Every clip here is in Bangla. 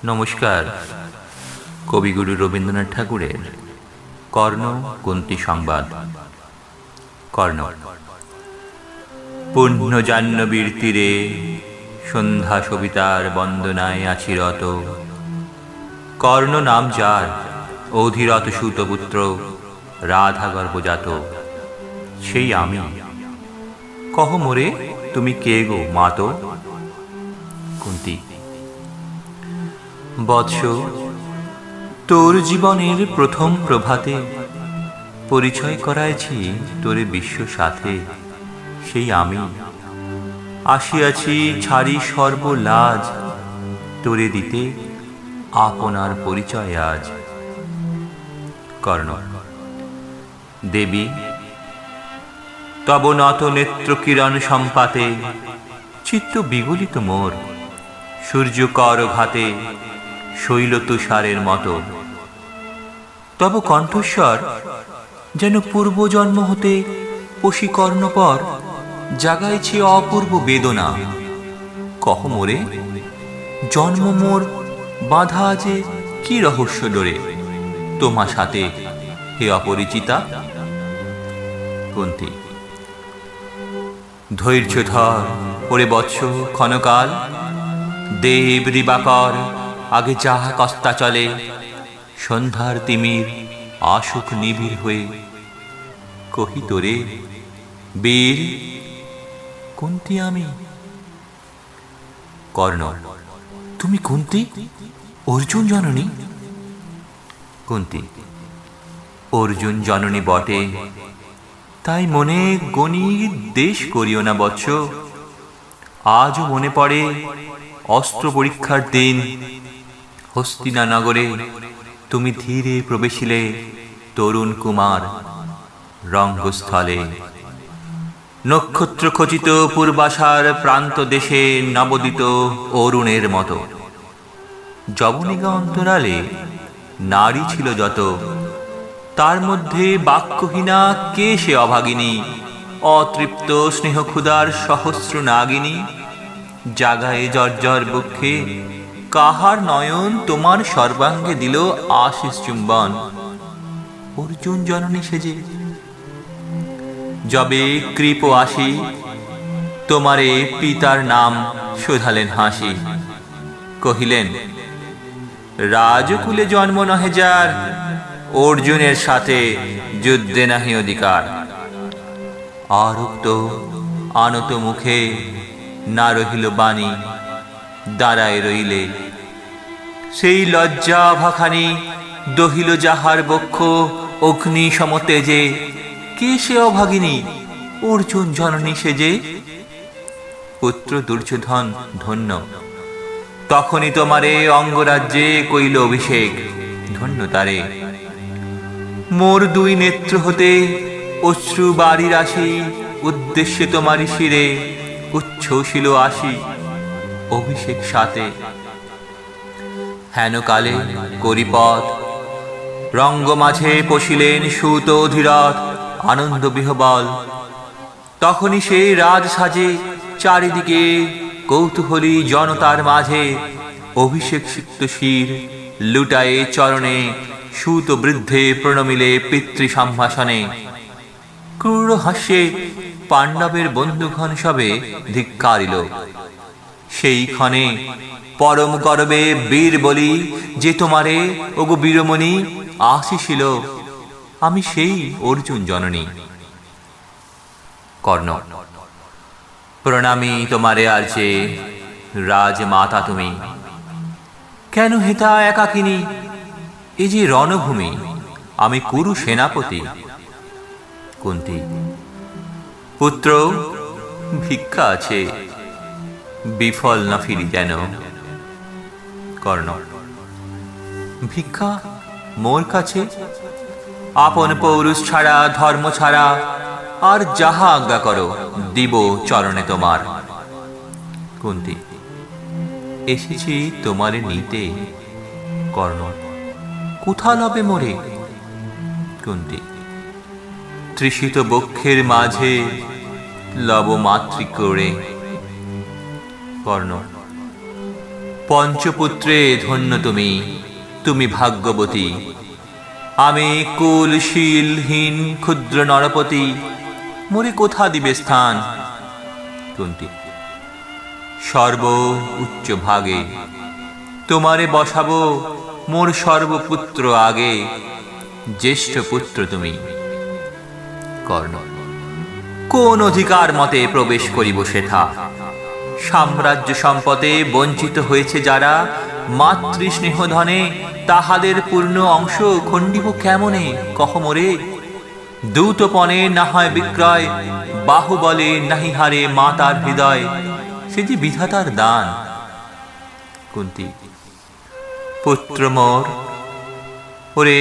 নমস্কার। কবিগুরু রবীন্দ্রনাথ ঠাকুরের কর্ণ কুন্তী সংবাদ। কর্ণ। পুণ্য জাহ্নবীর তীরে সন্ধ্যা সবিতার বন্দনায় আছি রত। কর্ণ নাম যার, অধিরথ সুতপুত্র, রাধা গর্ভজাত, সেই আমি। কহ মোরে, তুমি কে গো মাতো? কুন্তী। বৎস, তোর জীবনের প্রথম প্রভাতে পরিচয় করাইছি তোরে বিশ্ব সাথে, সেই আমি। আসিয়াছি ছাড়ি সর্বলাজ, তোরে দিতে আপনার পরিচয় আজ। কর্ণ। দেবী, তব নত নেত্র কিরণ সম্পাতে চিত্ত বিগলিত মোর, সূর্য কর ঘাতে শৈল তুষারের মতো। তব কণ্ঠস্বর যেন পূর্বজন্ম হতে পশিকর্ণপর জাগাইছে অপূর্ব বেদনা। কহ মোরে, জন্ম মোর বাঁধা আছে কি রহস্য ডোরে তোমা সাথে, হে অপরিচিতা? কুন্তী। ধৈর্য ধর ওরে বৎস ক্ষণকাল, দেব দিবাকর আগে যাহা কস্তা চলে, সন্ধ্যার তিমির আসুক নিবিড় হয়ে। কহি তোরে বীর, কুন্তী আমি। কর্ণ। তুমি কুন্তী, অর্জুন জননী? কুন্তী। অর্জুন জননী বটে, তাই মনে গণি দেশ করিও না বৎস। আজও মনে পড়ে অস্ত্র পরীক্ষার দিন, হস্তিনা নগরে তুমি ধীরে প্রবেশিলে তরুণ কুমার রঙ্গস্থলে। নক্ষত্র খচিত পূর্বাশার প্রান্ত দেশে নবোদিত অরুণের মতো। যবনিকা অন্তরালে নারী ছিল যত, তার মধ্যে বাক্যহীনা কে সে অভাগিনী, অতৃপ্ত স্নেহক্ষুধার সহস্র নাগিনী। জাগায়ে জর্জর বক্ষে কাহার নয়ন তোমার সর্বাঙ্গে দিল আশিস চুম্বন, অর্জুন জননী সেজে। যবে কৃপ আসি তোমারে পিতার নাম শোধালেন হাসি, কহিলেন রাজকুলে জন্ম নহে যার, অর্জুনের সাথে যুদ্ধে নাহি অধিকার। আরক্ত আনত মুখে না রহিল বাণী, দাঁড়ায় রইলে সেই লজ্জা ভাখানি। দহিল যাহার বক্ষ অগ্নি সমতেজে, কে সে অভাগিনী, অর্জুন জননী সেজে। পুত্র দুর্যোধন ধন্য, তখনই তোমারে অঙ্গরাজ্যে কইল অভিষেক, ধন্য তারে। মোর দুই নেত্র হতে অশ্রু বাড়ির আসি, উদ্দেশ্যে তোমারি শিরে উচ্ছ্বসিল আসি অভিষেক সাথে। হেন কালে করিপদ রঙ্গ মাঝে পশিলেন সুত অধিরথ আনন্দ বিহবল। তখনই সেই রাজ সাজে চারিদিকে কৌতূহলী জনতার মাঝে, অভিষেক সিক্ত শির লুটায়ে চরণে সুত বৃদ্ধে প্রণমিলে পিতৃ সম্ভাষণে। ক্রূর হাস্যে পাণ্ডবের বন্ধুগণ সবে ধিক্কারিল। সেই ক্ষণে পরম গর্বে বীর বলি, যে তোমারে ওগো বীরমণি আসিছিল, আমি সেই অর্জুন জননী। কর্ণ। প্রণামী তোমারে আর্যে রাজমাতা তুমি। কেন হেতা একাকিনী, এ যে রণভূমি, আমি কুরু সেনাপতি। কুন্তী। পুত্র, ভিক্ষা আছে, বিফল না ফিরি যেন। কর্ণ। ভিক্ষা মোর কাছে? আপন পৌরুষ ছাড়া ধর্ম ছাড়া আর যাহা আজ্ঞা করো দিব চরণে তোমার। কুন্তী। এসেছি তোমারে নিতে। কর্ণ। কোথা লবে মোরে? কুন্তী। তৃষিত বক্ষের মাঝে লব মাতৃ করে। কর্ণ। পঞ্চপুত্রে ধন্য তুমি, তুমি ভাগ্যবতী। আমি কুলশীলহীন ক্ষুদ্র নরপতি, মোরে কোথা দিবে স্থান? কুন্তী, সর্ব উচ্চ ভাগে তোমারে বসাবো মোর সর্বপুত্র আগে, জ্যেষ্ঠ পুত্র তুমি। কর্ণ, কোন অধিকার মতে প্রবেশ করিব সেথা? সাম্রাজ্য সম্পদে বঞ্চিত হয়েছে যারা, মাতৃস্নেহ ধনে তাহাদের পূর্ণ অংশ খণ্ডিব কেমনে কহ মোরে? দূতপণে না হয় বিক্রয়, বাহুবলে নাহি হারে মাতার হৃদয়, সে যে বিধাতার দান। কুন্তী, পুত্র মোর, ওরে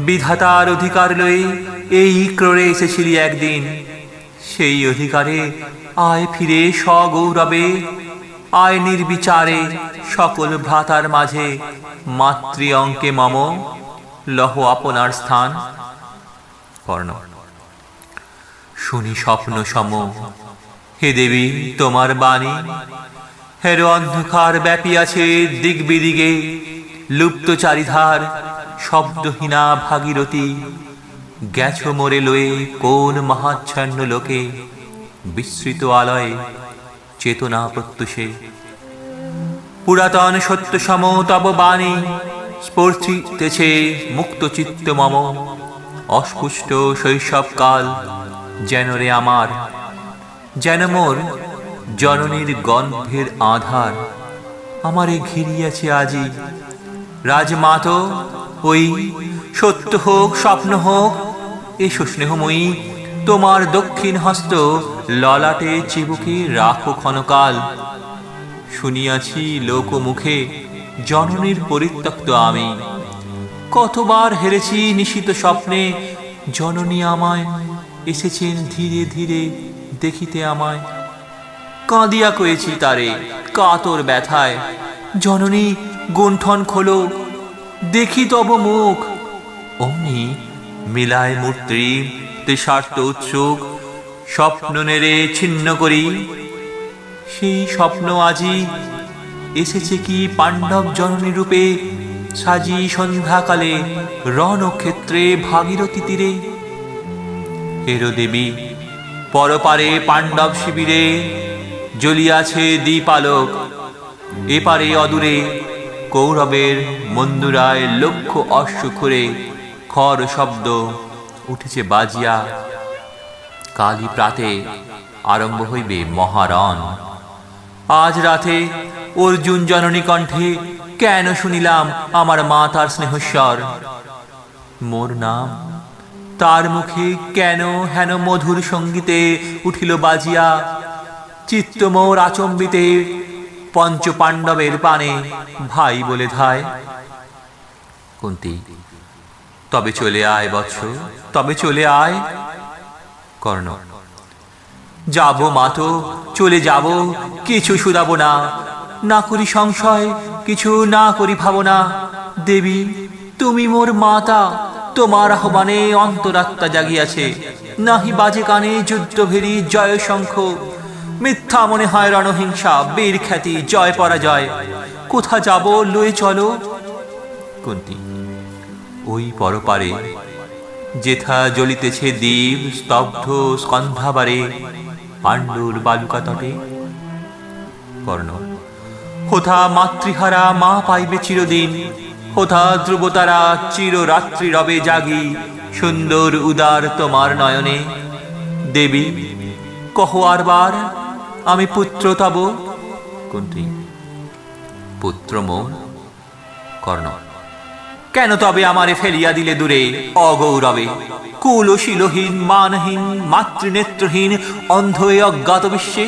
বিধাতার অধিকার লয়ে এই ক্রোড়ে এসেছিলি একদিন, সেই অধিকারে আয় ফিরে সগৌরবে, আয় নির্বিচারে সকল ভ্রাতার মাঝে, মাতৃ অঙ্কে মম লহ আপনার স্থান। কর্ণ, শুনি স্বপ্ন সম হে দেবী তোমার বাণী, হের অন্ধকার ব্যাপিয়াছে দিক বিদিগে, লুপ্ত চারিধার শব্দহীনা ভাগীরথী, গেছ মোরে লয়ে কোন মহাচ্ছন্ন লোকে, বিস্মৃত আলয়ে চেতনা প্রত্যুষে। পুরাতন সত্য সম তব বাণী, স্ফূর্তিতেছে মুক্ত চিত্ত মম, অস্পুষ্ট শৈশবকাল যেন রে আমার, যেন মোর জননীর গর্ভের আধার, আমারে ঘিরিয়াছে আজি। রাজমাতো, ওই সত্য হোক স্বপ্ন হোক, এসো স্নেহময়ী, তোমার দক্ষিণ হস্ত ললাটে চিবুকে রাখো ক্ষণকাল। শুনিয়াছি লোকমুখে জননীর পরিত্যক্ত আমি, কতবার হেরেছি নিশিত স্বপ্নে, জননী আমায় এসেছেন ধীরে ধীরে দেখিতে আমায়। কাঁদিয়া কয়েছি তারে কাতর ব্যথায়, জননী গুণ্ঠন খোলো, দেখি তব মুখ। অমনি মিলায় মূর্তি তৃষার্ত উৎসুক, স্বপ্ন নেড়ে ছিন্ন করি। সেই স্বপ্ন আজি এসেছে কি পাণ্ডব জননী রূপে, সাজি সন্ধ্যাকালে রণক্ষেত্রে ভাগীরথী তীরে। হেরো দেবী, পরপারে পাণ্ডব শিবিরে জ্বলিয়াছে দীপালোক, এপারে অদূরে কৌরবের মন্দুরায় লক্ষ অশ্বক্ষুরে খর শব্দ উঠেছে বাজিয়া। কালী প্রাতে আরম্ভ হইবে মহারণ, আজ রাতে অর্জুন জননী কণ্ঠে কেন শুনিলাম আমার মা তার স্নেহস্বর। মোর নাম তার মুখে কেন হেন মধুর সঙ্গীতে উঠিল বাজিয়া, চিত্ত মোর আচম্বিতে পঞ্চ পাণ্ডবের পানে ভাই বলে ধায়। কুন্তী, তবে চলে আয় বৎস, তবে চলে আয়। কর্ণ, যাব মাতো, চলে যাব, কিছু শুধাবো না, না করি সংশয়, কিছু না করি ভাবনা। দেবী তুমি মোর মাতা, তোমার আহ্বানে অন্তরাত্মা জাগিয়াছে, নাহি বাজে কানে যুদ্ধভেরী জয় শঙ্খ। মিথ্যা মনে হয় রণহিংসা, বীর খ্যাতি জয় পরাজয়, কোথা যাব লয়ে চলো। কুন্তী, ওই পরপারে যেথা জ্বলিতেছে দ্বীপ স্তব্ধ স্কন্ধাবারে, পাণ্ডুর বালুকা তটে। কর্ণ, হোথা মাতৃহারা মা পাইবে চিরদিন, হোথা ধ্রুবতারা চিররাত্রি রবে জাগি, সুন্দর উদার তোমার নয়নে। দেবী কহ আরবার, আমি পুত্র তব। কুন্তী, পুত্র মোর। কর্ণ, কেন তবে আমারে ফেলিয়া দিলে দূরে অগৌরবে, কুলশীলহীন মানহীন মাতৃনেত্রহীন অন্ধ এ অজ্ঞাত বিশ্বে?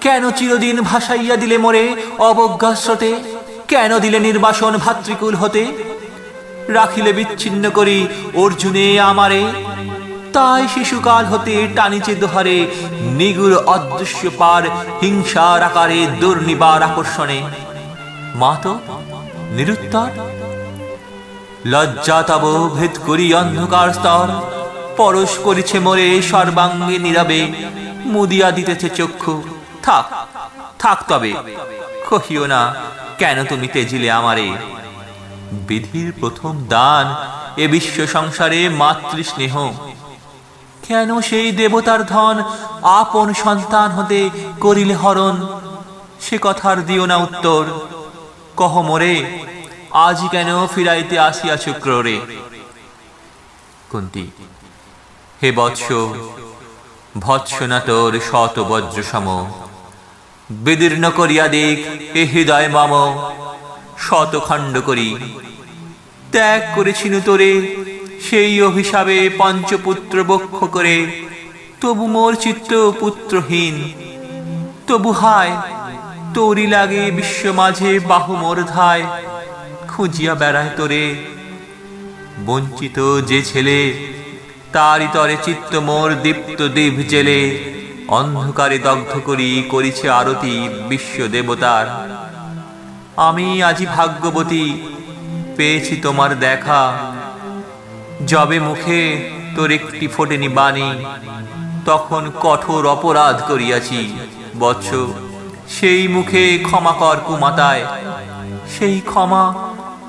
কেন চিরদিন ভাসাইয়া দিলে মোরে অবজ্ঞা স্রোতে, কেন দিলে নির্বাসন ভাতৃকুল হতে? রাখিলে বিচ্ছিন্ন করি অর্জুনে আমারে, তাই শিশুকাল হতে টানিছে দোহারে, নিগুড় অদৃশ্য পার হিংসার আকারে দুর্নিবার আকর্ষণে। মাতো নিরুত্তর, লজ্জা তব ভেদ করি অন্ধকার স্তর, পরশ করিছে মোরে সর্বাঙ্গে নীরবে, মুদিয়া দিতেছে চক্ষু। থাক থাক তবে, কহিও না কেন তুমি তেজিলে আমারে? বিধির প্রথম দান এ বিশ্ব সংসারে মাতৃস্নেহ, কেন সেই দেবতার ধন আপন সন্তান হতে করিলে হরণ? সে কথার দিও না উত্তর, কহ মোরে আজ কেন ফিরাইতে আসিয়াছ ক্রোরে? কুন্তী, হে বৎস, ভৎসনা তোর শত বজ্র সম, বিদীর্ণ করিয়া দেখ এ হৃদয় মম। শত খণ্ড করি ত্যাগ করেছিনু তোরে, সেই অভিশাপে পঞ্চপুত্র বক্ষ করে। তবু মোর চিত্ত পুত্রহীন, তবু হায় তোরি লাগে বিশ্ব মাঝে বাহু মোর ধায়। খুঁজিয়া বেড়ায় তোরে বঞ্চিত যে ছেলে, তারি তরে চিত্ত মোর দীপ্ত দীপ জেলে। অন্ধকারে দগ্ধ করিছে আরতি বিশ্ব দেবতার। আমি আজি ভাগ্যবতী পেয়েছি তোমার দেখা, যবে মুখে তোর একটি ফোটেনি বাণী, তখন কঠোর অপরাধ করিয়াছি বৎস। সেই মুখে ক্ষমা কর কুমাতায়, সেই ক্ষমা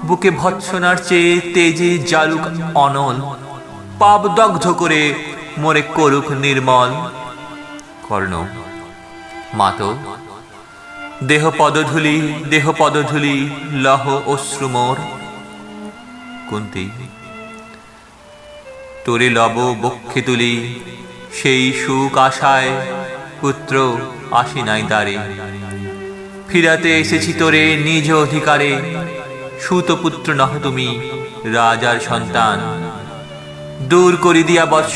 বুকে ভৎসনার চেয়ে তেজে জালুক অনল। পাপ দগ্ধ করে মোরে করুক নির্মল। কর্ণ, মাতো দেহ পদধূলি, দেহ পদধূলি লহ অশ্রু মোর। কুন্তী, তোরে লব বক্ষে তুলি, সেই সুখ আশায় পুত্র আসি নাই দ্বারে। ফিরাতে এসেছি তোরে নিজ অধিকারে, সুতপুত্র নহ তুমি রাজার সন্তান। দূর করি দিয়া বৎস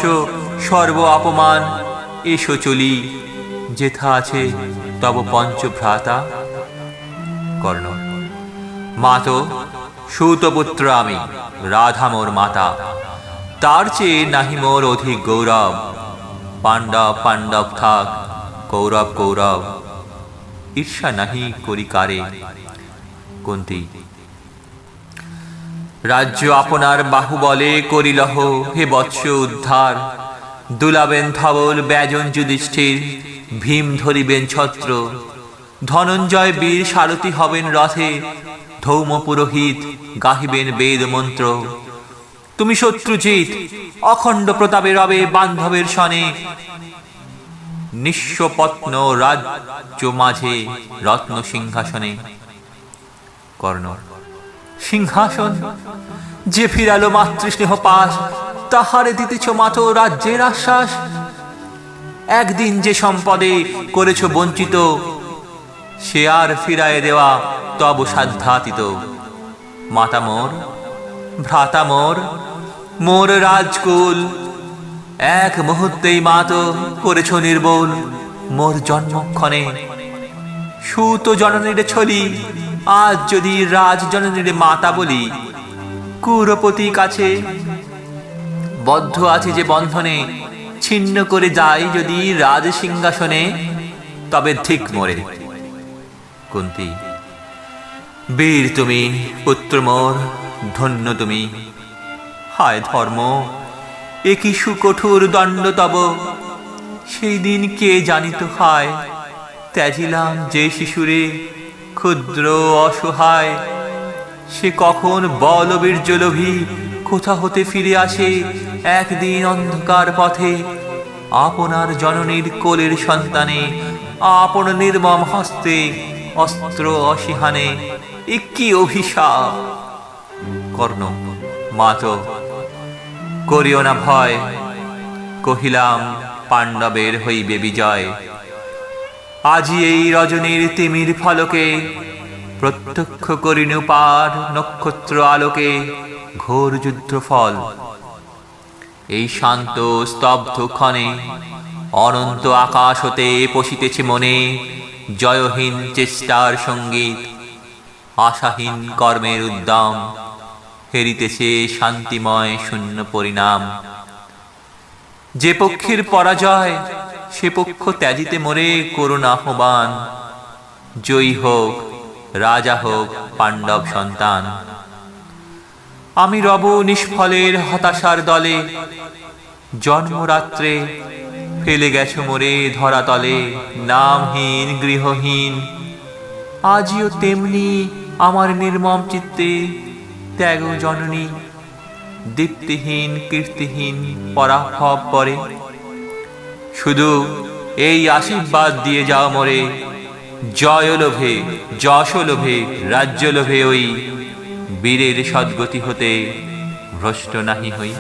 সর্ব অপমান, এসো চলি যেথা আছে তব পঞ্চভ্রাতা। কর্ণ, মাতো সুতপুত্র আমি, রাধা মোর মাতা, তার চেয়ে নাহি মোর অধিক গৌরব। পাণ্ডব পাণ্ডব থাক, কৌরব কৌরব, ঈর্ষা নাহি করি কারে। কুন্তী, রাজ্য আপনার বাহুবলে করিলহ হে বৎস উদ্ধার। দুলাবেন ধবল ব্যজন যুধিষ্ঠির, ভীম ধরিবেন ছত্র। ধনঞ্জয় বীর সারথি হবেন রথে, ধৌম পুরোহিত গাহিবেন বেদ মন্ত্র। তুমি শত্রুজিৎ অখণ্ড প্রতাপে রবে বান্ধবের সনে, নিঃস্বপত্ন রাজ্য মাঝে রত্ন সিংহাসনে। কর্ণ, সিংহাসন যে ফিরালো মাতৃস্নেহ পাশ, তাহারে দিতেছ মাতো রাজ্যের আশ্বাস। একদিন যে সম্পদে করেছ বঞ্চিত, সে আর ফিরায় দেওয়া তব সাধ্যাতীত। মাতা মোর, ভ্রাতা মোর, মোর রাজকুল, এক মুহূর্তেই মাতো করেছ নির্বল মোর জন্মক্ষণে। সুত জননীরে ছলি, আজ যদি রাজ জননীরে মাতা বলি। কুরপতি কাছে বদ্ধ আছে যে বন্ধনে, ছিন্ন করে যাই যদি রাজ সিংহাসনে, তবে ঠিক মোরে। কুন্তী, বীর তুমি, পুত্র মোর, ধন্য তুমি। হায় ধর্ম, এ কি সুকঠোর দণ্ড তব। সেই দিন কে জানিত হায়, ত্যাজিলাম যে শিশুরে ক্ষুদ্র অসহায়। সে কখন বলবীর্য লোভী কোথা হতে ফিরে আসে একদিন অন্ধকার পথে। আপনার জননীর কোলের সন্তানে, আপন নির্মম হস্তে অস্ত্র অসিহানে, এ কি অভিশাপ। কর্ণ, মাতো করিও না ভয়, কহিলাম পাণ্ডবের হইবে বিজয়। আজি এই রজনীর তিমির ফলকে, প্রত্যক্ষ করিনু পার নক্ষত্র আলোকে ঘোর যুদ্ধ ফল। এই শান্ত স্তব্ধ ক্ষণে অনন্ত আকাশ হতে পশিতেছে মনে জয়হীন চেষ্টার সঙ্গীত। আশাহীন কর্মের উদ্যম হেরিতেছে শান্তিময় শূন্য পরিণাম। যে পক্ষের পরাজয় সে পক্ষ ত্যাজিতে মোরে করুণ আহ্বান। জয়ী হোক রাজা হোক পাণ্ডব সন্তান। আমি রব নিষ্ফলের হতাশার দলে, জন্মরাত্রে ফেলে গেছ মোরে ধরাতলে নামহীন গৃহহীন। আজিও তেমনি আমার নির্মম চিত্তে ত্যাগ জননী, দীপ্তিহীন কীর্তিহীন পরাভব পরে। শুধু এই আশীর্বাদ দিয়ে যাও মোরে, জয় লোভে যশ লোভে রাজ্য লোভে ওই বীরের সদ্গতি হতে ভ্রষ্ট নাহি হই।